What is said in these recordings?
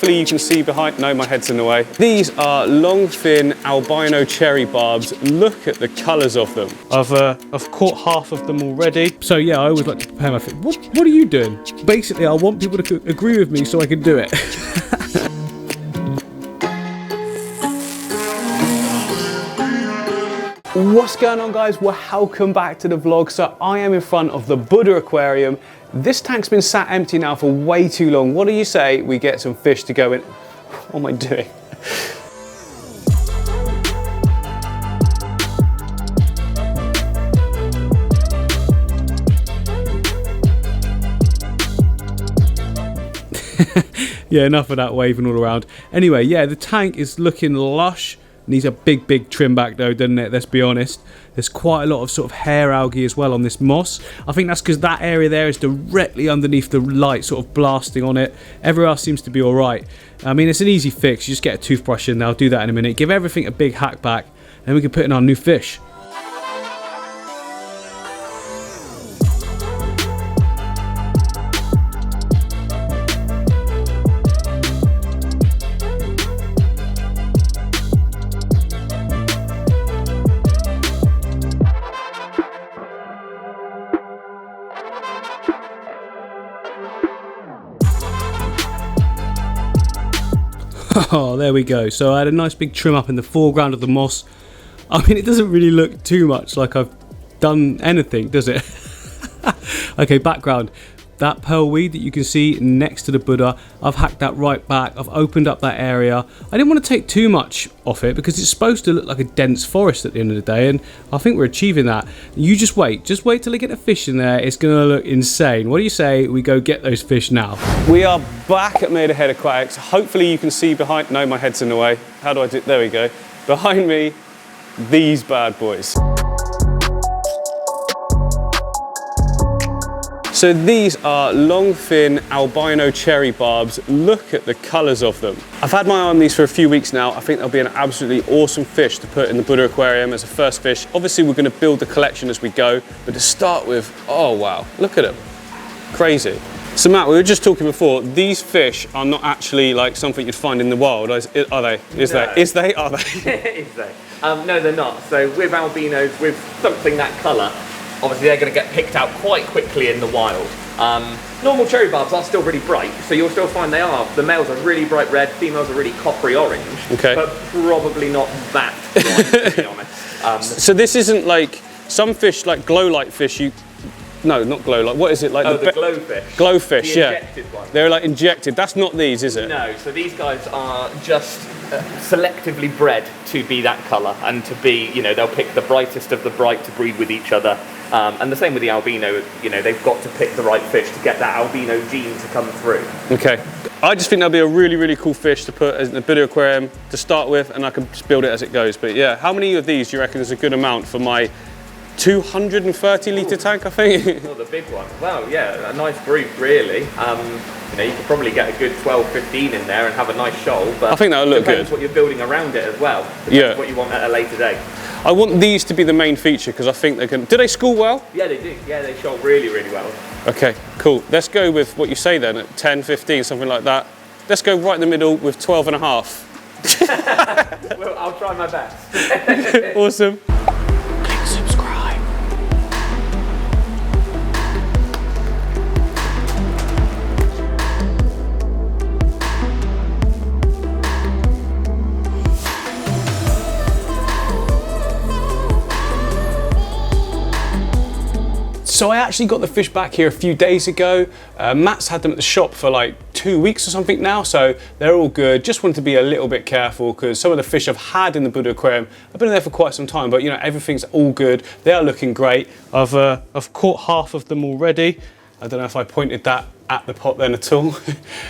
Hopefully you can see behind, no, my head's in the way. These are long fin albino cherry barbs. Look at the colours of them. I've caught half of them already. So yeah, I always like to prepare my fish. What are you doing? Basically, I want people to agree with me so I can do it. What's going on, guys? Welcome back to the vlog. So I am in front of the Buddha Aquarium. This tank's been sat empty now for way too long. What do you say we get some fish to go in? What am I doing? Yeah, enough of that waving all around. Anyway, yeah, the tank is looking lush. Needs a big trim back though, doesn't it? Let's be honest. There's quite a lot of sort of hair algae as well on this moss. I think that's because that area there is directly underneath the light, sort of blasting on it. Everywhere else seems to be all right. I mean, it's an easy fix. You just get a toothbrush in there. I'll do that in a minute. Give everything a big hack back, and we can put in our new fish. Oh, there we go. So I had a nice big trim up in the foreground of the moss. I mean, it doesn't really look too much like I've done anything, does it? Okay, background. That pearl weed that you can see next to the Buddha, I've hacked that right back. I've opened up that area. I didn't want to take too much off it because it's supposed to look like a dense forest at the end of the day, and I think we're achieving that. You just wait till I get the fish in there. It's going to look insane. What do you say we go get those fish now? We are back at Maidenhead Aquatics. Hopefully you can see behind, no, my head's in the way. How do I do, there we go. Behind me, these bad boys. So these are long fin albino cherry barbs. Look at the colours of them. I've had my eye on these for a few weeks now. I think they'll be an absolutely awesome fish to put in the Buddha Aquarium as a first fish. Obviously we're going to build the collection as we go, but to start with, oh wow, look at them. Crazy. So Matt, we were just talking before, these fish are not actually like something you'd find in the wild, are they? Are they? Are they? Is they? No, they're not. So with albinos, with something that colour, obviously they're going to get picked out quite quickly in the wild. Normal cherry barbs are still really bright, so you'll still find the males are really bright red, females are really coppery orange, okay, but probably not that bright, to be honest. So this isn't like, some fish, like glow light fish, no, not glow light, what is it? Like the glowfish. Glowfish, the yeah. Injected one. They're like injected, that's not these, is it? No, so these guys are just selectively bred to be that colour and to be, you know, they'll pick the brightest of the bright to breed with each other. And the same with the albino, you know, they've got to pick the right fish to get that albino gene to come through. Okay. I just think that'll be a really cool fish to put in the Buddha Aquarium to start with, and I can just build it as it goes. But yeah, how many of these do you reckon is a good amount for my 230 litre tank, I think? Oh, the big one. Well, yeah, a nice group, really. You know, you could probably get a good 12, 15 in there and have a nice shoal, but I think that would look good. Depends what you're building around it as well. Depends what you want at a later date. I want these to be the main feature because I think they can. Do they school well? Yeah, they do. Yeah, they shoal really well. Okay, cool. Let's go with what you say then, at 10, 15, something like that. Let's go right in the middle with 12 and a half. Well, I'll try my best. Awesome. So I actually got the fish back here a few days ago. Matt's had them at the shop for like 2 weeks or something now, so they're all good. Just wanted to be a little bit careful because some of the fish I've had in the Buddha Aquarium, I've been there for quite some time, but you know, everything's all good. They are looking great. I've caught half of them already. I don't know if I pointed that at the pot then at all.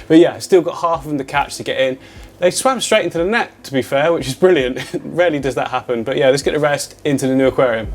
But yeah, still got half of them to catch to get in. They swam straight into the net, to be fair, which is brilliant. Rarely does that happen. But yeah, let's get the rest into the new aquarium.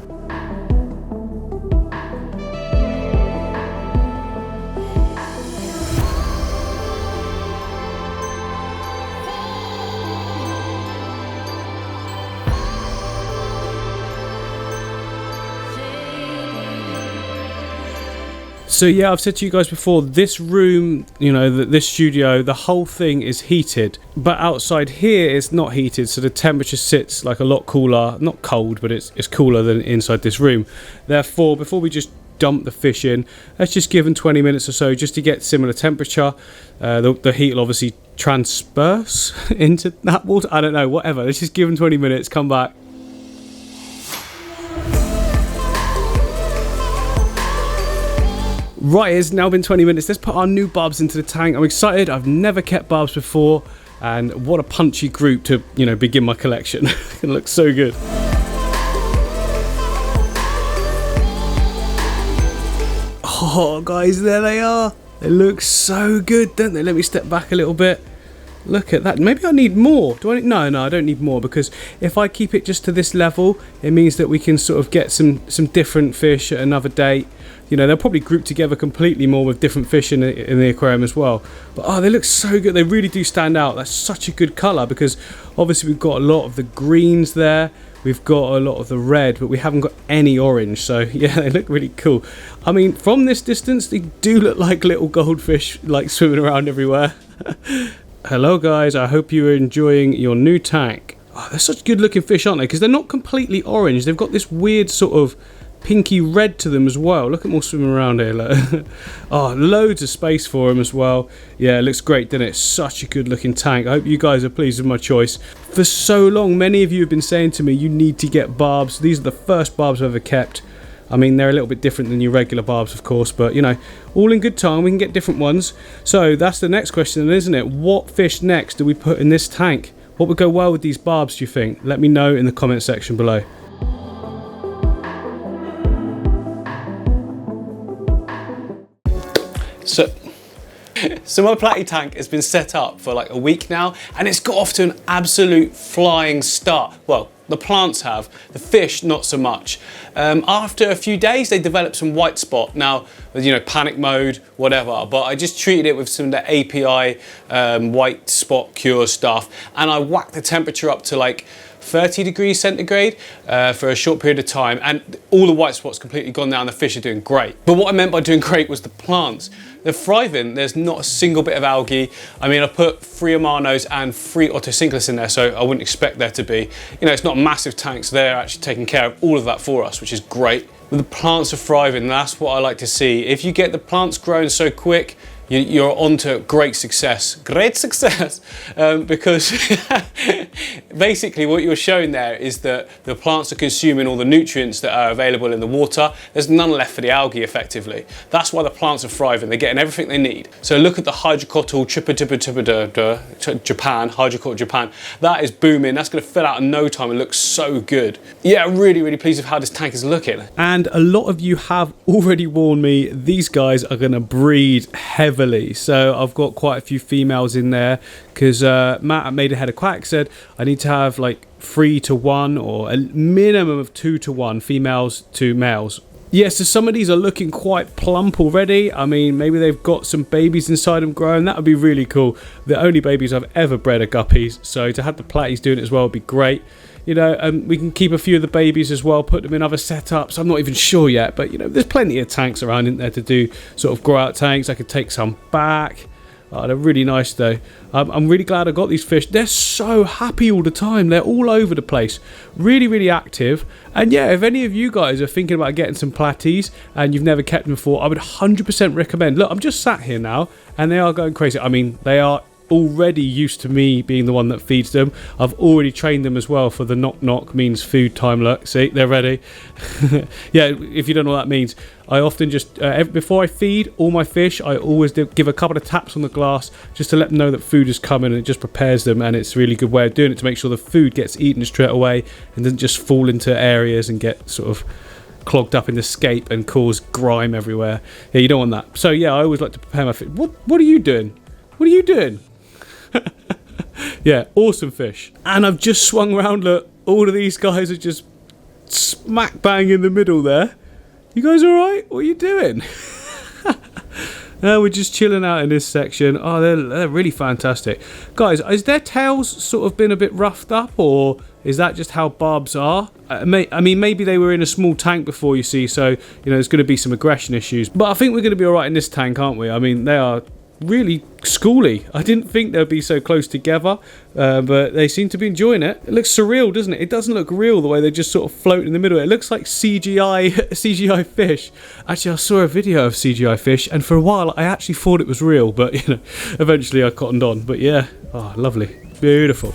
So yeah, I've said to you guys before, this room, you know, this studio, the whole thing is heated, but outside here it's not heated, so the temperature sits like a lot cooler, not cold, but it's cooler than inside this room. Therefore, before we just dump the fish in, let's just give them 20 minutes or so just to get similar temperature. The heat will obviously transperse into that water, I don't know, whatever. Let's just give them 20 minutes, come back. Right, it's now been 20 minutes. Let's put our new barbs into the tank. I'm excited. I've never kept barbs before, and what a punchy group to, you know, begin my collection. It looks so good. Oh, guys, there they are. They look so good, don't they? Let me step back a little bit. Look at that. Maybe I need more. Do I need... No, I don't need more, because if I keep it just to this level, it means that we can sort of get some different fish at another date. You know, they'll probably group together completely more with different fish in the aquarium as well. But oh, they look so good. They really do stand out. That's such a good colour, because obviously we've got a lot of the greens there. We've got a lot of the red, but we haven't got any orange. So yeah, they look really cool. I mean, from this distance, they do look like little goldfish, like swimming around everywhere. Hello guys, I hope you're enjoying your new tank. Oh, they're such good looking fish, aren't they? Because they're not completely orange. They've got this weird sort of pinky red to them as well. Look at them all swimming around here. Look. Oh, loads of space for them as well. Yeah, it looks great, doesn't it? Such a good looking tank. I hope you guys are pleased with my choice. For so long, many of you have been saying to me, you need to get barbs. These are the first barbs I've ever kept. I mean, they're a little bit different than your regular barbs, of course, but, you know, all in good time, we can get different ones. So that's the next question, isn't it? What fish next do we put in this tank? What would go well with these barbs, do you think? Let me know in the comment section below. So my platy tank has been set up for like a week now, and it's got off to an absolute flying start. Well, the plants have, the fish not so much. After a few days they developed some white spot. Now, you know, panic mode, whatever, but I just treated it with some of the API white spot cure stuff, and I whacked the temperature up to like 30 degrees centigrade for a short period of time, and all the white spots completely gone down. The fish are doing great. But what I meant by doing great was the plants. They're thriving. There's not a single bit of algae. I mean, I put 3 Amanos and 3 Otocinclus in there, so I wouldn't expect there to be. You know, it's not a massive tank, so they're actually taking care of all of that for us, which is great. But the plants are thriving. That's what I like to see. If you get the plants growing so quick, you're on to great success, because basically what you're showing there is that the plants are consuming all the nutrients that are available in the water. There's none left for the algae effectively. That's why the plants are thriving. They're getting everything they need. So look at the hydrocotyle Japan, hydrocotyle Japan. That is booming. That's going to fill out in no time and look so good. Yeah, really, really pleased with how this tank is looking. And a lot of you have already warned me, these guys are going to breed heavily. So I've got quite a few females in there, because Matt at Made Ahead of Quack said I need to have like 3 to 1 or a minimum of 2 to 1 females to males. Yeah, so some of these are looking quite plump already. I mean, maybe they've got some babies inside them growing. That would be really cool. The only babies I've ever bred are guppies, so to have the platies doing it as well would be great. You know, we can keep a few of the babies as well, put them in other setups. I'm not even sure yet, but, you know, there's plenty of tanks around in there to do sort of grow out tanks. I could take some back. Oh, they're really nice, though. I'm really glad I got these fish. They're so happy all the time. They're all over the place. Really, really active. And, yeah, if any of you guys are thinking about getting some platies and you've never kept them before, I would 100% recommend. Look, I'm just sat here now, and they are going crazy. I mean, they are already used to me being the one that feeds them. I've already trained them as well for the knock knock means food time. Look, see, they're ready. Yeah, if you don't know what that means, I often just before I feed all my fish, I always give a couple of taps on the glass just to let them know that food is coming, and it just prepares them, and it's a really good way of doing it to make sure the food gets eaten straight away and doesn't just fall into areas and get sort of clogged up in the scape and cause grime everywhere. Yeah, you don't want that. So yeah, I always like to prepare my fish. What are you doing? What are you doing? Yeah, awesome fish. And I've just swung around. Look, all of these guys are just smack bang in the middle there. You guys all right? What are you doing? We're just chilling out in this section. Oh, they're really fantastic. Guys, is their tails sort of been a bit roughed up, or is that just how barbs are? I mean, maybe they were in a small tank before, you see, so, you know, there's going to be some aggression issues. But I think we're going to be alright in this tank, aren't we? I mean, they are really schooly. I didn't think they'd be so close together, but they seem to be enjoying it. It looks surreal, doesn't it? It doesn't look real the way they just sort of float in the middle. It looks like CGI fish. Actually, I saw a video of CGI fish, and for a while I actually thought it was real, but you know, eventually I cottoned on. But yeah, oh, lovely, beautiful.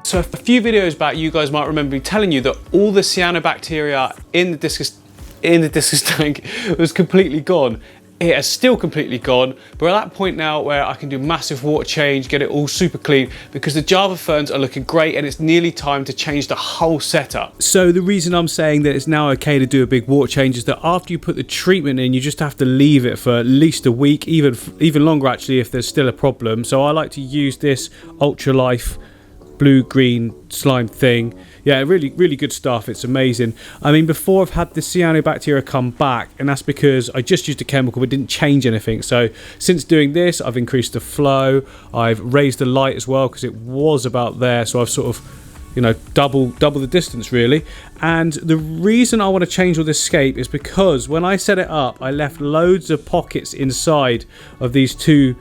So a few videos back, you guys might remember me telling you that all the cyanobacteria in the discus tank was completely gone. It is still completely gone, but we're at that point now where I can do massive water change, get it all super clean, because the Java ferns are looking great and it's nearly time to change the whole setup. So the reason I'm saying that it's now okay to do a big water change is that after you put the treatment in, you just have to leave it for at least a week, even longer actually if there's still a problem. So I like to use this Ultra Life blue-green slime thing. Yeah, really good stuff. It's amazing. I mean, before I've had the cyanobacteria come back, and that's because I just used a chemical but didn't change anything. So since doing this, I've increased the flow, I've raised the light as well because it was about there, so I've sort of, you know, double the distance really. And the reason I want to change all this scape is because when I set it up, I left loads of pockets inside of these two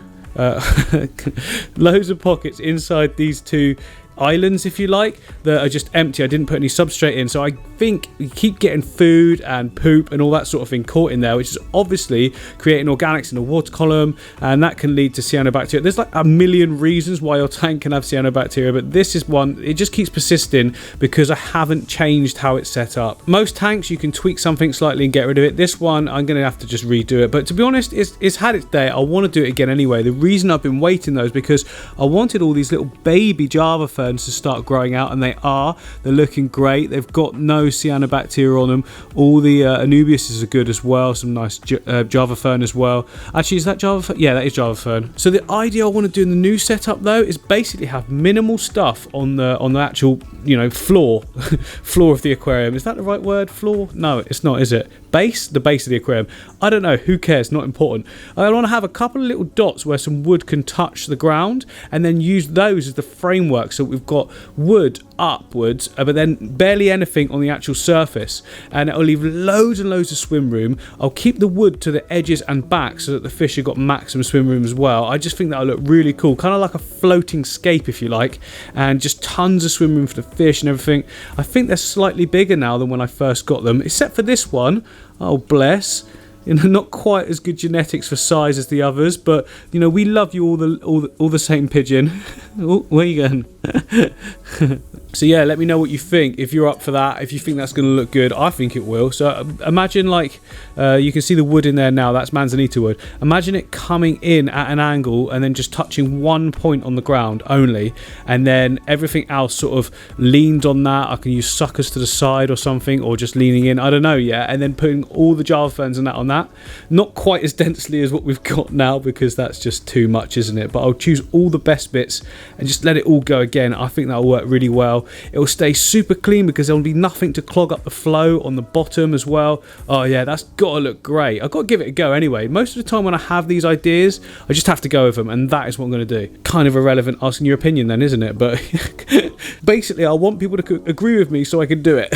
loads of pockets inside these two islands, if you like, that are just empty. I didn't put any substrate in, so I think you keep getting food and poop and all that sort of thing caught in there, which is obviously creating organics in the water column, and that can lead to cyanobacteria. There's like a million reasons why your tank can have cyanobacteria, but this is one. It just keeps persisting because I haven't changed how it's set up. Most tanks you can tweak something slightly and get rid of it. This one I'm going to have to just redo it, but to be honest, it's had its day. I want to do it again anyway. The reason I've been waiting though is because I wanted all these little baby Java ferns to start growing out, and they're looking great. They've got no cyanobacteria on them. All the Anubiuses are good as well, some nice Java fern as well. Actually, is that Java fern? Yeah, that is Java fern. So the idea I want to do in the new setup though is basically have minimal stuff on the actual, you know, floor of the aquarium. Is that the right word? Floor? No, it's not, is it? Base? The base of the aquarium. I don't know, who cares, not important. I want to have a couple of little dots where some wood can touch the ground, and then use those as the framework, so we've got wood upwards, but then barely anything on the actual surface, and it'll leave loads and loads of swim room. I'll keep the wood to the edges and back so that the fish have got maximum swim room as well. I just think that'll look really cool, kind of like a floating scape if you like, and just tons of swim room for the fish and everything. I think they're slightly bigger now than when I first got them, except for this one. Oh bless. You know, not quite as good genetics for size as the others, but you know, we love you all the same, pigeon. Oh, where are you going? So yeah, let me know what you think, if you're up for that, if you think that's going to look good. I think it will. So imagine, like, you can see the wood in there now, that's manzanita wood. Imagine it coming in at an angle and then just touching one point on the ground only, and then everything else sort of leaned on that. I can use suckers to the side or something, or just leaning in, I don't know yet, and then putting all the Java ferns and that on that. Not quite as densely as what we've got now, because that's just too much, isn't it? But I'll choose all the best bits and just let it all go again. I think that'll work really well. It'll stay super clean because there'll be nothing to clog up the flow on the bottom as well. Oh yeah, that's got to look great. I've got to give it a go anyway. Most of the time when I have these ideas, I just have to go with them, and that is what I'm going to do. Kind of irrelevant asking your opinion then, isn't it? But basically I want people to agree with me so I can do it.